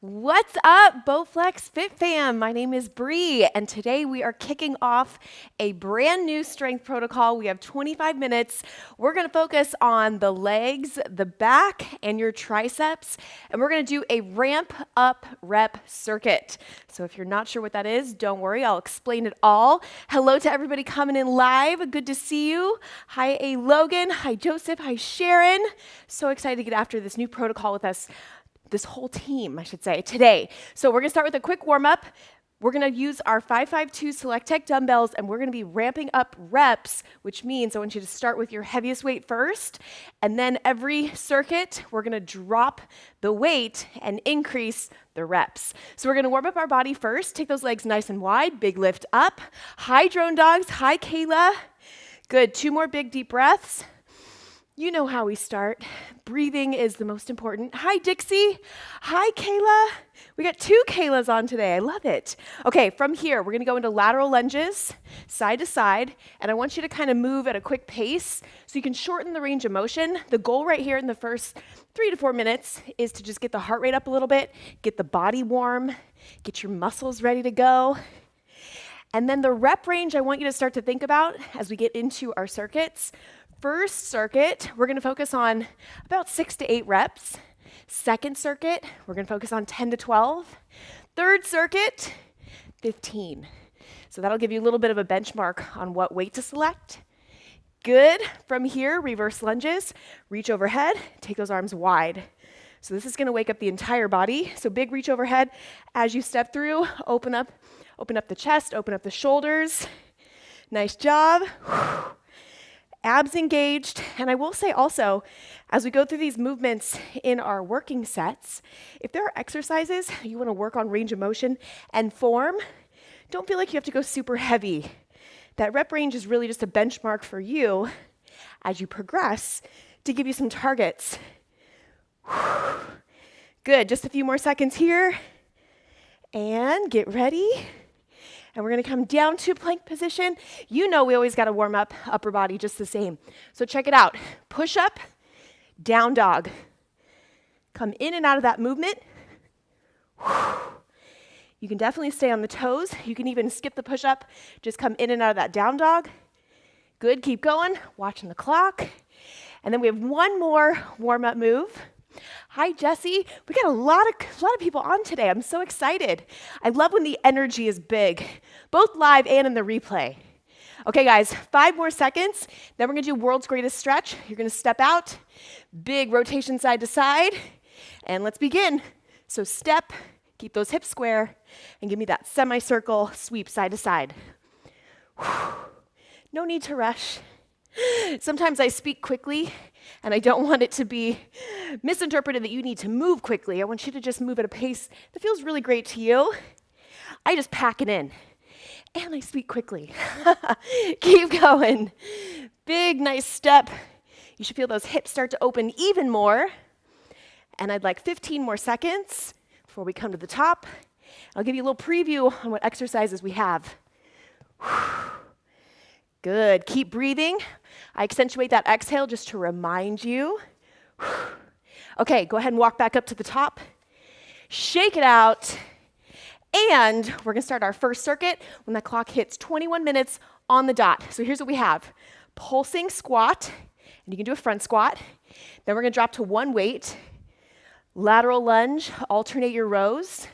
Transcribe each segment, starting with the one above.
What's up, Bowflex Fit Fam? My name is Bree, and today we are kicking off a brand new strength protocol. We have 25 minutes. We're going to focus on the legs, the back, and your triceps, and we're going to do a ramp up rep circuit. So if you're not sure what that is, don't worry, I'll explain it all. Hello to everybody coming in live. Good to see you. Hi, A. Logan. Hi, Joseph. Hi, Sharon. So excited to get after this new protocol with us. This whole team, I should say, today. So we're gonna start with a quick warm-up. We're gonna use our 552 Select Tech dumbbells, and we're gonna be ramping up reps, which means I want you to start with your heaviest weight first, and then every circuit, we're gonna drop the weight and increase the reps. So we're gonna warm up our body first. Take those legs nice and wide, big lift up. Hi, drone dogs. Hi, Kayla. Good, 2 more big deep breaths. You know how we start. Breathing is the most important. Hi, Dixie. Hi, Kayla. We got 2 Kaylas on today. I love it. Okay, from here, we're going to go into lateral lunges, side to side, and I want you to kind of move at a quick pace so you can shorten the range of motion. The goal right here in the first 3 to 4 minutes is to just get the heart rate up a little bit, get the body warm, get your muscles ready to go. And then the rep range I want you to start to think about as we get into our circuits. First circuit, we're going to focus on about 6 to 8 reps. Second circuit, we're going to focus on 10 to 12. Third circuit, 15. So that'll give you a little bit of a benchmark on what weight to select. Good. From here, reverse lunges. Reach overhead, take those arms wide. So this is going to wake up the entire body. So big reach overhead as you step through. Open up the chest, open up the shoulders. Nice job. Abs engaged, and I will say also, as we go through these movements in our working sets, if there are exercises you want to work on range of motion and form, don't feel like you have to go super heavy. That rep range is really just a benchmark for you as you progress to give you some targets. Good, just a few more seconds here, and get ready. And we're going to come down to plank position. You know we always got to warm up upper body just the same. So check it out. Push up, down dog. Come in and out of that movement. You can definitely stay on the toes. You can even skip the push up. Just come in and out of that down dog. Good, keep going. Watching the clock. And then we have one more warm up move. Hi, Jesse. We got a lot of people on today. I'm so excited. I love when the energy is big, both live and in the replay. Okay, guys, 5 more seconds. Then we're going to do world's greatest stretch. You're going to step out, big rotation side to side, and let's begin. So step, keep those hips square, and give me that semicircle sweep side to side. No need to rush. Sometimes I speak quickly, and I don't want it to be misinterpreted that you need to move quickly. I want you to just move at a pace that feels really great to you. I just pack it in, and I speak quickly. Keep going. Big, nice step. You should feel those hips start to open even more. And I'd like 15 more seconds before we come to the top. I'll give you a little preview on what exercises we have. Good. Keep breathing. I accentuate that exhale just to remind you. Okay, go ahead and walk back up to the top. Shake it out. And we're going to start our first circuit when the clock hits 21 minutes on the dot. So here's what we have. Pulsing squat, and you can do a front squat. Then we're going to drop to one weight. Lateral lunge, alternate your rows.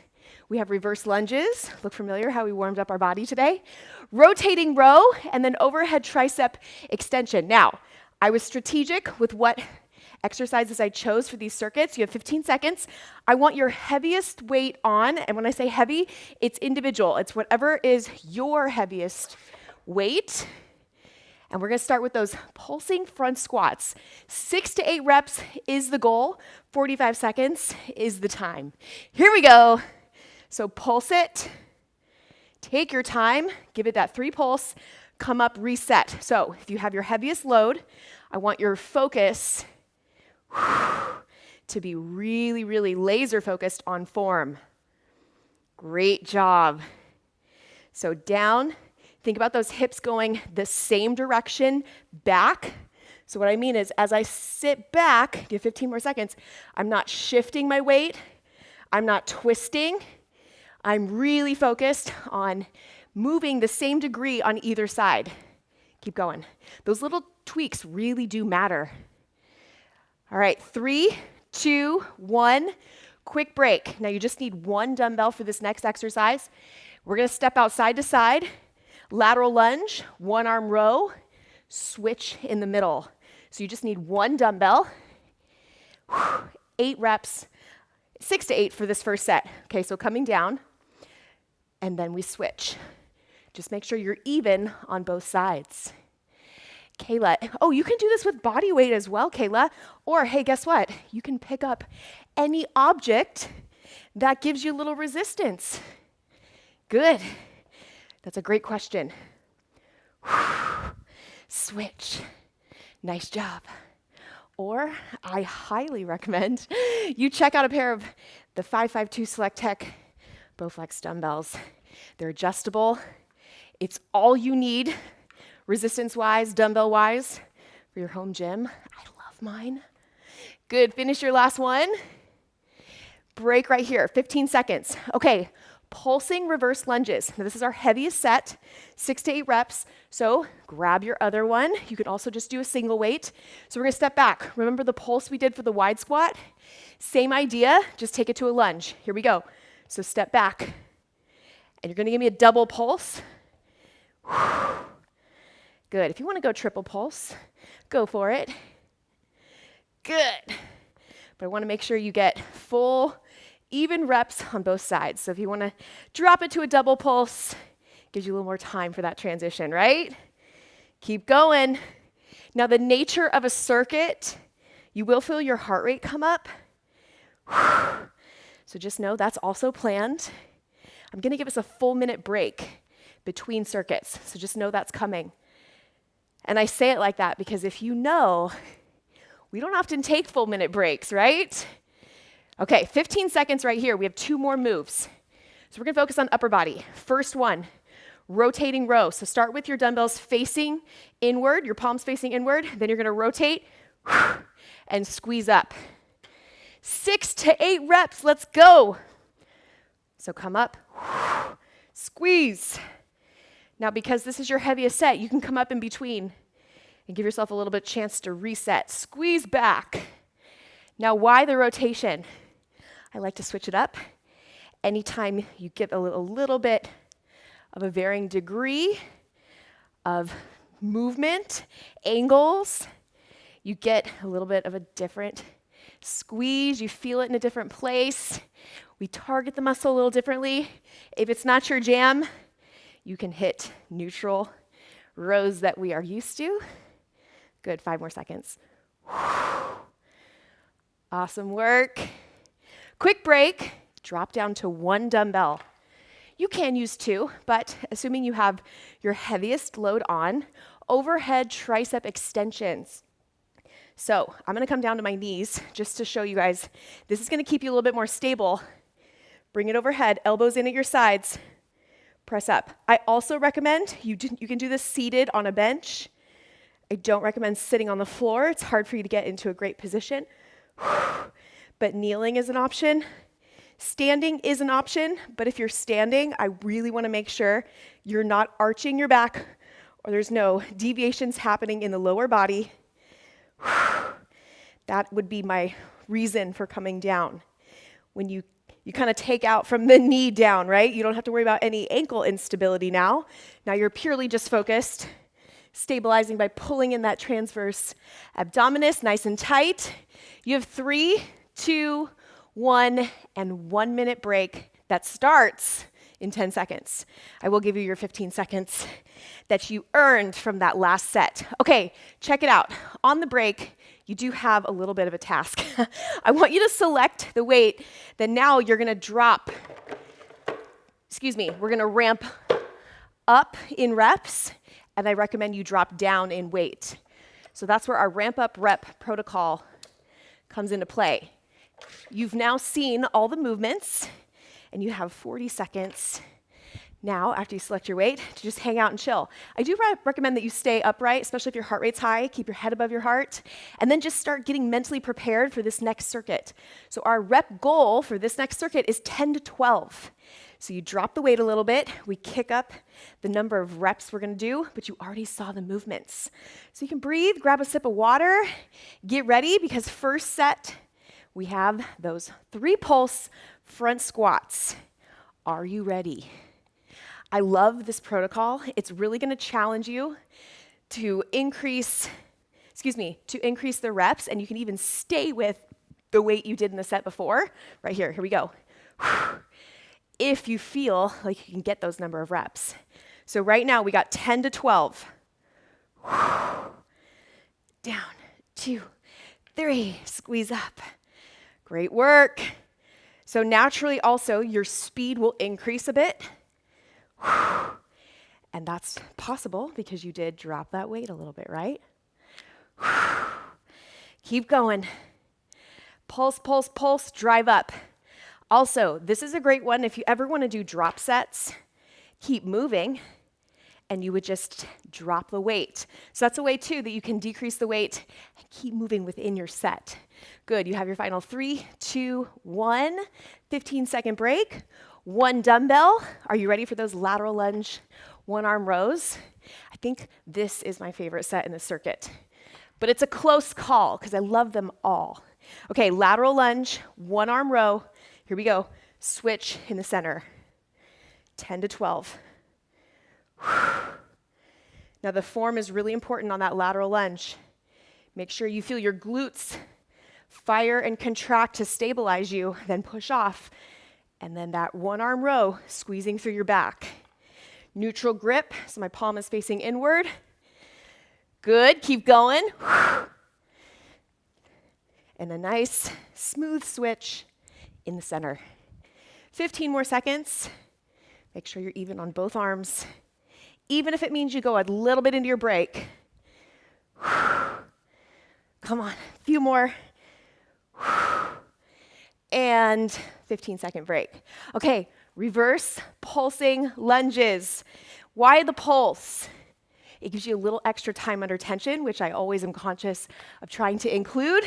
We have reverse lunges. Look familiar how we warmed up our body today. Rotating row, and then overhead tricep extension. Now, I was strategic with what exercises I chose for these circuits. You have 15 seconds. I want your heaviest weight on, and when I say heavy, it's individual. It's whatever is your heaviest weight. And we're going to start with those pulsing front squats. 6 to 8 reps is the goal. 45 seconds is the time. Here we go. So pulse it, take your time, give it that 3 pulse, come up, reset. So if you have your heaviest load, I want your focus to be really, really laser focused on form. Great job. So down, think about those hips going the same direction back. So what I mean is as I sit back, give 15 more seconds, I'm not shifting my weight. I'm not twisting. I'm really focused on moving the same degree on either side. Keep going. Those little tweaks really do matter. All right, 3, 2, 1. Quick break. Now you just need one dumbbell for this next exercise. We're going to step out side to side. Lateral lunge, one arm row, switch in the middle. So you just need one dumbbell. 8 reps, 6 to 8 for this first set. Okay, so coming down, and then we switch. Just make sure you're even on both sides. Kayla, oh, you can do this with body weight as well, Kayla. Or, hey, guess what? You can pick up any object that gives you a little resistance. Good. That's a great question. Switch. Nice job. Or I highly recommend you check out a pair of the 552 Select Tech Bowflex dumbbells. They're adjustable. It's all you need, resistance-wise, dumbbell-wise, for your home gym. I love mine. Good. Finish your last one. Break right here, 15 seconds. Okay, pulsing reverse lunges. Now this is our heaviest set, 6 to 8 reps. So grab your other one. You can also just do a single weight. So we're gonna step back. Remember the pulse we did for the wide squat? Same idea, just take it to a lunge. Here we go. So step back. And you're gonna give me a double pulse. Good. If you wanna go triple pulse, go for it. Good. But I wanna make sure you get full, even reps on both sides. So if you wanna drop it to a double pulse, gives you a little more time for that transition, right? Keep going. Now the nature of a circuit, you will feel your heart rate come up. So just know that's also planned. I'm gonna give us a full minute break between circuits. So just know that's coming. And I say it like that because if you know, we don't often take full minute breaks, right? Okay, 15 seconds right here. We have 2 more moves. So we're gonna focus on upper body. First one, rotating row. So start with your dumbbells facing inward, your palms facing inward. Then you're gonna rotate and squeeze up. 6 to 8 reps, let's go. So come up, squeeze. Now because this is your heaviest set, you can come up in between and give yourself a little bit chance to reset. Squeeze back. Now why the rotation? I like to switch it up. Anytime you get a little bit of a varying degree of movement, angles, you get a little bit of a different squeeze. You feel it in a different place. We target the muscle a little differently. If it's not your jam, you can hit neutral rows that we are used to. Good, 5 more seconds. Awesome work. Quick break, drop down to 1 dumbbell. You can use 2, but assuming you have your heaviest load on, overhead tricep extensions. So I'm gonna come down to my knees just to show you guys. This is gonna keep you a little bit more stable. Bring it overhead, elbows in at your sides, press up. I also recommend you can do this seated on a bench. I don't recommend sitting on the floor. It's hard for you to get into a great position. But kneeling is an option. Standing is an option, but if you're standing, I really wanna make sure you're not arching your back or there's no deviations happening in the lower body. That would be my reason for coming down. When you kind of take out from the knee down, right? You don't have to worry about any ankle instability now. Now you're purely just focused, stabilizing by pulling in that transverse abdominis nice and tight. You have 3, 2, 1, and 1 minute break that starts in 10 seconds. I will give you your 15 seconds that you earned from that last set. Okay, check it out. On the break, you do have a little bit of a task. I want you to select the weight that now you're gonna drop. We're gonna ramp up in reps, and I recommend you drop down in weight. So that's where our ramp up rep protocol comes into play. You've now seen all the movements, and you have 40 seconds Now, after you select your weight, to just hang out and chill. I do recommend that you stay upright, especially if your heart rate's high. Keep your head above your heart. And then just start getting mentally prepared for this next circuit. So our rep goal for this next circuit is 10 to 12. So you drop the weight a little bit. We kick up the number of reps we're going to do, but you already saw the movements. So you can breathe, grab a sip of water, get ready, because first set, we have those 3 pulse front squats. Are you ready? I love this protocol. It's really going to challenge you to increase the reps, and you can even stay with the weight you did in the set before. Right here we go. If you feel like you can get those number of reps. So right now we got 10 to 12. Down, 2, 3, squeeze up. Great work. So naturally also your speed will increase a bit. And that's possible because you did drop that weight a little bit, right? Keep going. Pulse, pulse, pulse, drive up. Also, this is a great one if you ever want to do drop sets. Keep moving, and you would just drop the weight. So that's a way, too, that you can decrease the weight and keep moving within your set. Good. You have your final 3, 2, 1, 15-second break. 1 dumbbell. Are you ready for those lateral lunge one-arm rows? I think this is my favorite set in the circuit. But it's a close call because I love them all. Okay, lateral lunge, one-arm row. Here we go. Switch in the center. 10 to 12. Now the form is really important on that lateral lunge. Make sure you feel your glutes fire and contract to stabilize you, then push off. And then that one-arm row, squeezing through your back. Neutral grip, so my palm is facing inward. Good, keep going. And a nice, smooth switch in the center. 15 more seconds. Make sure you're even on both arms. Even if it means you go a little bit into your break. Come on, a few more. And 15-second break. Okay, reverse pulsing lunges. Why the pulse? It gives you a little extra time under tension, which I always am conscious of trying to include.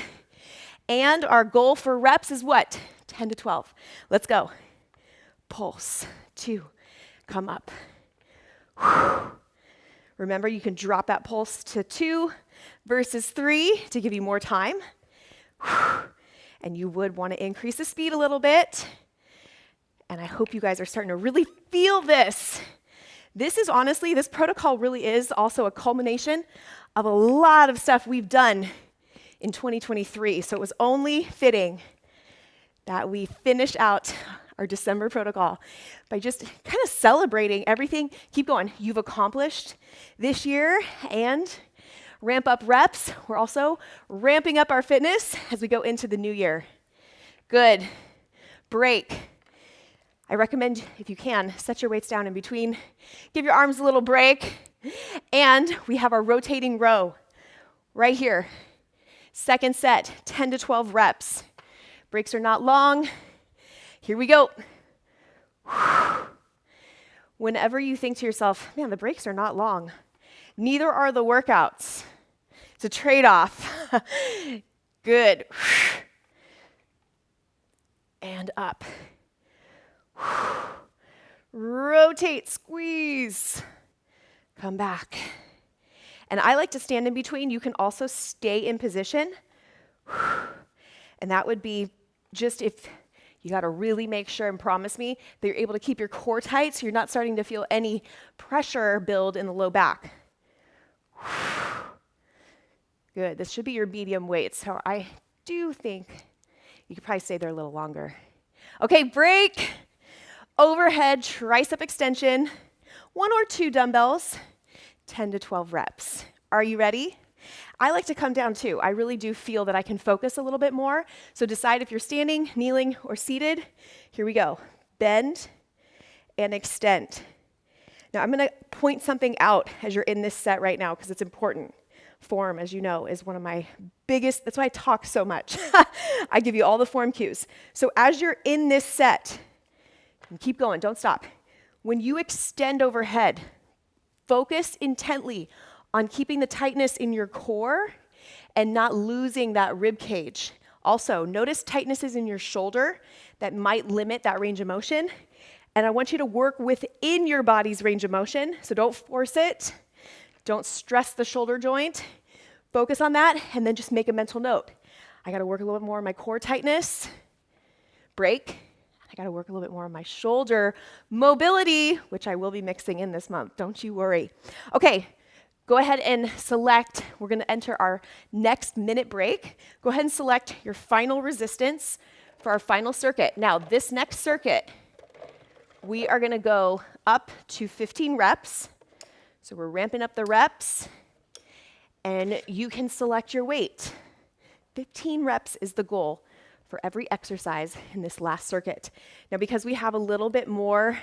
And our goal for reps is what? 10 to 12. Let's go. Pulse. 2. Come up. Remember, you can drop that pulse to 2 versus 3 to give you more time. And you would want to increase the speed a little bit. And I hope you guys are starting to really feel this. This protocol really is also a culmination of a lot of stuff we've done in 2023. So it was only fitting that we finish out our December protocol by just kind of celebrating everything. Keep going. You've accomplished this year and ramp up reps. We're also ramping up our fitness as we go into the new year. Good. Break. I recommend, if you can, set your weights down in between. Give your arms a little break. And we have our rotating row right here. Second set, 10 to 12 reps. Breaks are not long. Here we go. Whenever you think to yourself, man, the breaks are not long, neither are the workouts. It's a trade-off. Good. And up. Rotate, squeeze. Come back. And I like to stand in between. You can also stay in position. And that would be just if you got to really make sure and promise me that you're able to keep your core tight so you're not starting to feel any pressure build in the low back. Good. This should be your medium weight. So I do think you could probably stay there a little longer. Okay, break. Overhead tricep extension. 1 or 2 dumbbells. 10 to 12 reps. Are you ready? I like to come down too. I really do feel that I can focus a little bit more. So decide if you're standing, kneeling, or seated. Here we go. Bend and extend. Now I'm going to point something out as you're in this set right now because it's important. Form, as you know, is one of my biggest, that's why I talk so much. I give you all the form cues. So as you're in this set, and keep going, don't stop. When you extend overhead, focus intently on keeping the tightness in your core and not losing that rib cage. Also, notice tightnesses in your shoulder that might limit that range of motion. And I want you to work within your body's range of motion, so don't force it. Don't stress the shoulder joint. Focus on that, and then just make a mental note. I gotta work a little bit more on my core tightness. Break. I gotta work a little bit more on my shoulder mobility, which I will be mixing in this month, don't you worry. Okay, go ahead and select, we're gonna enter our next minute break. Go ahead and select your final resistance for our final circuit. Now, this next circuit, we are gonna go up to 15 reps. So we're ramping up the reps, and you can select your weight. 15 reps is the goal for every exercise in this last circuit. Now, because we have a little bit more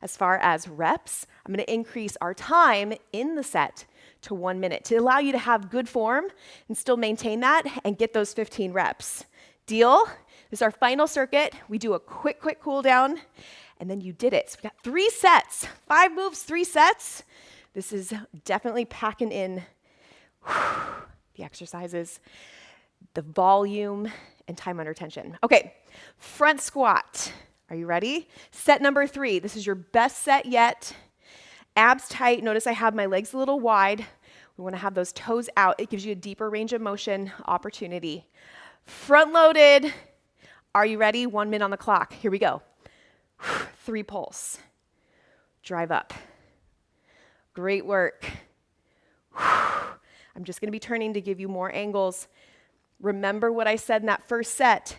as far as reps, I'm gonna increase our time in the set to 1 minute to allow you to have good form and still maintain that and get those 15 reps. Deal? This is our final circuit. We do a quick cool down, and then you did it. So we got 3 sets, 5 moves, 3 sets. This is definitely packing in the exercises, the volume, and time under tension. Okay, front squat. Are you ready? Set number 3. This is your best set yet. Abs tight. Notice I have my legs a little wide. We want to have those toes out. It gives you a deeper range of motion opportunity. Front loaded. Are you ready? 1 minute on the clock. Here we go. 3 pulse. Drive up. Great work. I'm just going to be turning to give you more angles. Remember what I said in that first set.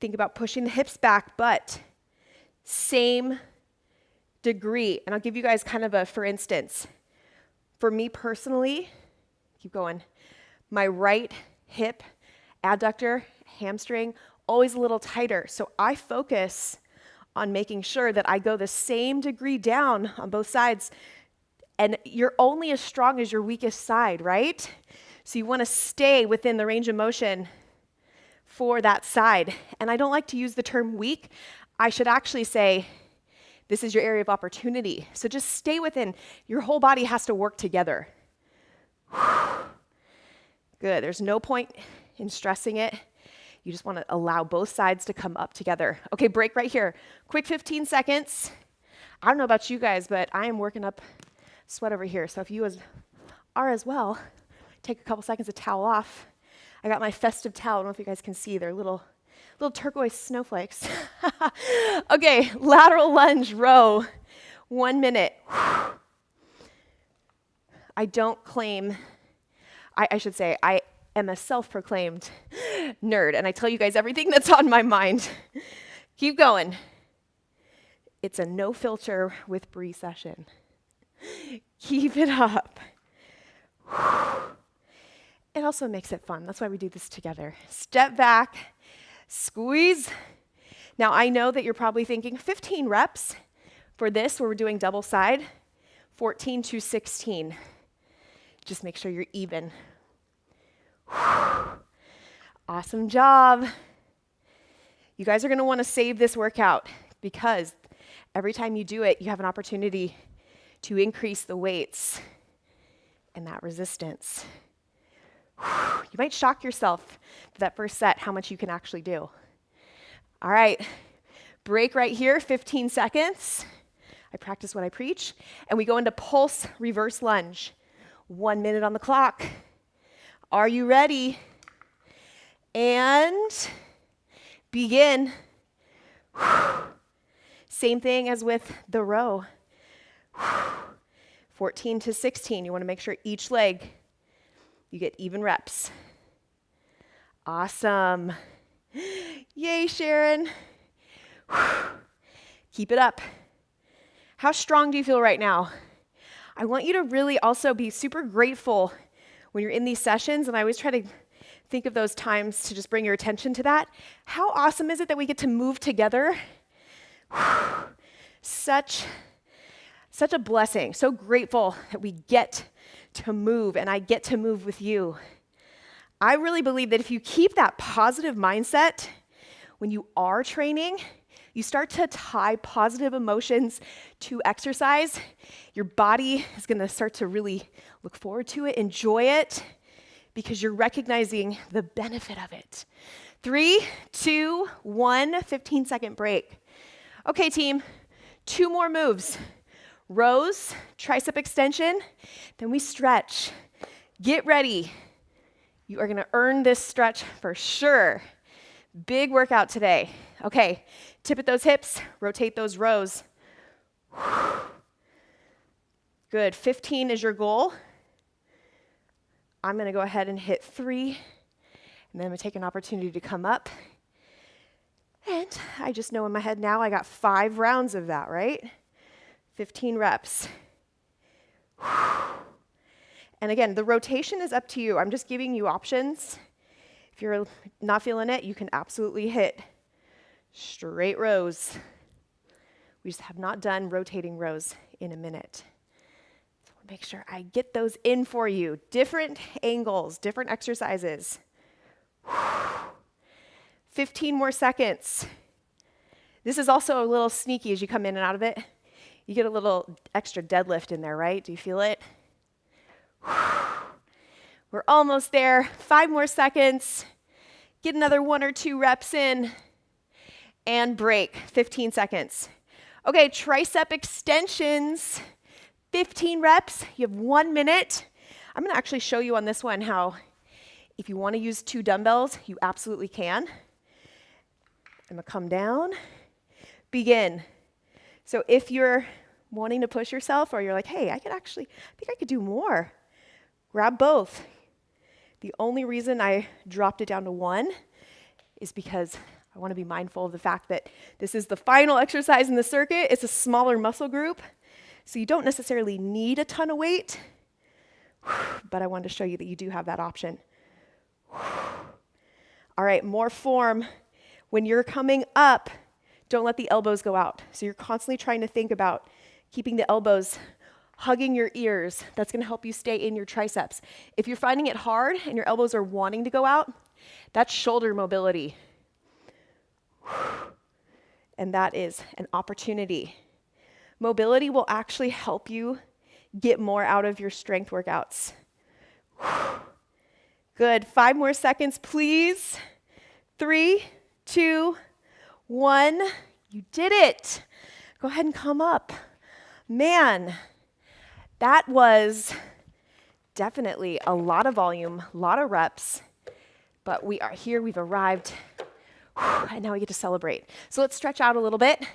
Think about pushing the hips back, but same degree. And I'll give you guys kind of a for instance. For me personally, keep going. My right hip, adductor, hamstring, always a little tighter. So I focus on making sure that I go the same degree down on both sides. And you're only as strong as your weakest side, right? So you want to stay within the range of motion for that side. And I don't like to use the term weak. I should actually say this is your area of opportunity. So just stay within. Your whole body has to work together. Good. There's no point in stressing it. You just want to allow both sides to come up together. Okay, break right here. Quick 15 seconds. I don't know about you guys, but I am working up sweat over here. So if you are as well, take a couple seconds to towel off. I got my festive towel. I don't know if you guys can see. They're little turquoise snowflakes. Okay, lateral lunge row, 1 minute. I don't claim, I should say, I am a self-proclaimed nerd, and I tell you guys everything that's on my mind. Keep going. It's a no filter with Bree session. Keep it up. It also makes it fun. That's why we do this together. Step back, squeeze. Now I know that you're probably thinking 15 reps for this where we're doing double side, 14 to 16. Just make sure you're even. Awesome job. You guys are going to want to save this workout because every time you do it, you have an opportunity to increase the weights and that resistance. You might shock yourself for that first set how much you can actually do. All right, break right here, 15 seconds. I practice what I preach. And we go into pulse reverse lunge. 1 minute on the clock. Are you ready? And begin. Same thing as with the row. 14 to 16. You want to make sure each leg, you get even reps. Awesome. Yay, Sharon. Keep it up. How strong do you feel right now? I want you to really also be super grateful when you're in these sessions, and I always try to think of those times to just bring your attention to that. How awesome is it that we get to move together? Such a blessing. So grateful that we get to move, and I get to move with you. I really believe that if you keep that positive mindset when you are training, you start to tie positive emotions to exercise, your body is going to start to really look forward to it, enjoy it, because you're recognizing the benefit of it. 3, 2, 1, 15-second break. Okay, team, 2 more moves. Rows, tricep extension, then we stretch. Get ready. You are gonna earn this stretch for sure. Big workout today. Okay, tip at those hips, rotate those rows. Good, 15 is your goal. I'm gonna go ahead and hit 3, and then I'm gonna take an opportunity to come up. And I just know in my head now I got 5 rounds of that, right? 15 reps. And again, the rotation is up to you. I'm just giving you options. If you're not feeling it, you can absolutely hit straight rows. We just have not done rotating rows in a minute. So I want to make sure I get those in for you. Different angles, different exercises. 15 more seconds. This is also a little sneaky as you come in and out of it. You get a little extra deadlift in there, right? Do you feel it? We're almost there. 5 more seconds. Get another 1 or 2 reps in. And break. 15 seconds. Okay, tricep extensions. 15 reps. You have 1 minute. I'm going to actually show you on this one how if you want to use 2 dumbbells, you absolutely can. I'm going to come down. Begin. So if you're wanting to push yourself or you're like, hey, I think I could do more, grab both. The only reason I dropped it down to 1 is because I want to be mindful of the fact that this is the final exercise in the circuit. It's a smaller muscle group, so you don't necessarily need a ton of weight, but I wanted to show you that you do have that option. All right, more form. When you're coming up, don't let the elbows go out. So you're constantly trying to think about keeping the elbows hugging your ears. That's going to help you stay in your triceps. If you're finding it hard and your elbows are wanting to go out, that's shoulder mobility. And that is an opportunity. Mobility will actually help you get more out of your strength workouts. Good. 5 more seconds, please. 3, 2, 1. You did it. Go ahead and come up. Man, that was definitely a lot of volume, a lot of reps, but we are here, we've arrived, and now we get to celebrate. So let's stretch out a little bit.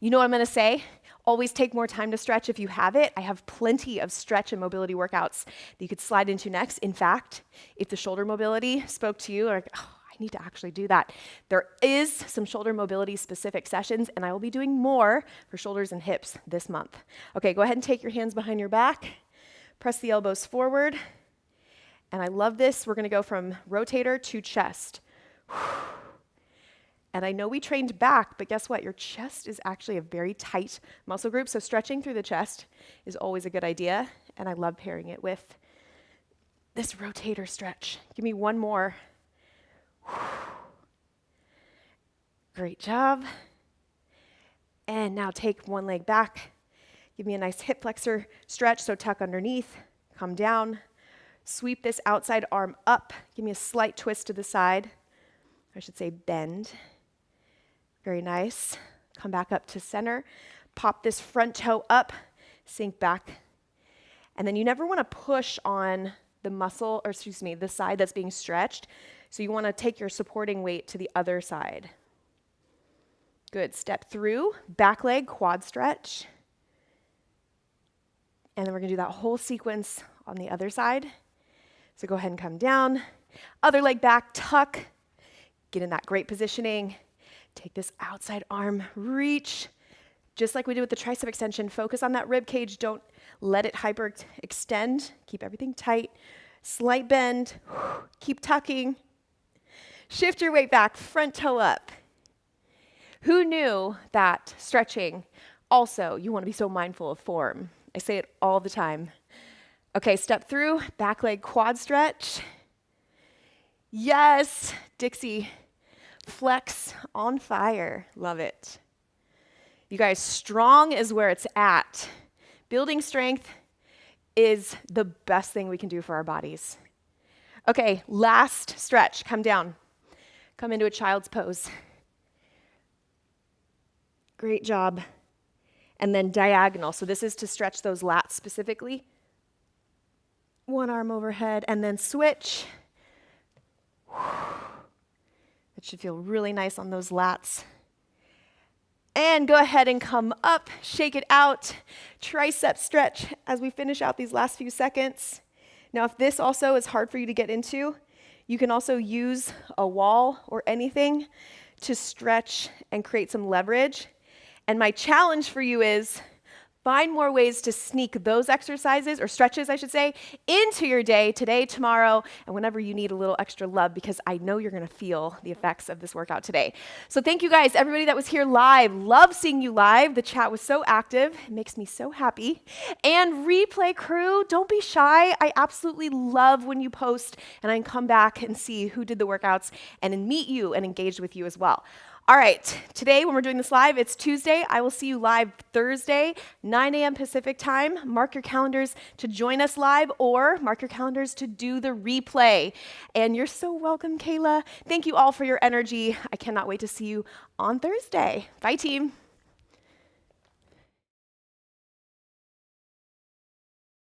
You know what I'm gonna say? Always take more time to stretch if you have it. I have plenty of stretch and mobility workouts that you could slide into next. In fact, if the shoulder mobility spoke to you, or I need to actually do that. There is some shoulder mobility specific sessions, and I will be doing more for shoulders and hips this month. Okay, go ahead and take your hands behind your back. Press the elbows forward. And I love this. We're gonna go from rotator to chest. And I know we trained back, but guess what? Your chest is actually a very tight muscle group, so stretching through the chest is always a good idea, and I love pairing it with this rotator stretch. Give me 1 more. Great job. And now take 1 leg back. Give me a nice hip flexor stretch, so tuck underneath, come down, sweep this outside arm up. Give me a slight twist to the side. I should say bend. Very nice. Come back up to center. Pop this front toe up, sink back. And then you never want to push on the muscle, or excuse me, the side that's being stretched. So you want to take your supporting weight to the other side. Good. Step through, back leg, quad stretch. And then we're going to do that whole sequence on the other side. So go ahead and come down. Other leg back, tuck. Get in that great positioning. Take this outside arm, reach. Just like we did with the tricep extension, focus on that rib cage. Don't let it hyperextend. Keep everything tight. Slight bend. Keep tucking. Shift your weight back, front toe up. Who knew that stretching also, you want to be so mindful of form? I say it all the time. Okay, step through, back leg quad stretch. Yes, Dixie, flex on fire. Love it. You guys, strong is where it's at. Building strength is the best thing we can do for our bodies. Okay, last stretch. Come down. Come into a child's pose. Great job. And then diagonal. So this is to stretch those lats specifically. One arm overhead, and then switch. That should feel really nice on those lats. And go ahead and come up, shake it out. Tricep stretch as we finish out these last few seconds. Now, if this also is hard for you to get into, you can also use a wall or anything to stretch and create some leverage. And my challenge for you is find more ways to sneak those exercises, or stretches, I should say, into your day, today, tomorrow, and whenever you need a little extra love, because I know you're gonna feel the effects of this workout today. So thank you guys, everybody that was here live. Love seeing you live. The chat was so active. It makes me so happy. And replay crew, don't be shy. I absolutely love when you post and I can come back and see who did the workouts and meet you and engage with you as well. All right, today when we're doing this live, it's Tuesday. I will see you live Thursday, 9 a.m. Pacific time. Mark your calendars to join us live, or mark your calendars to do the replay. And you're so welcome, Kayla. Thank you all for your energy. I cannot wait to see you on Thursday. Bye, team.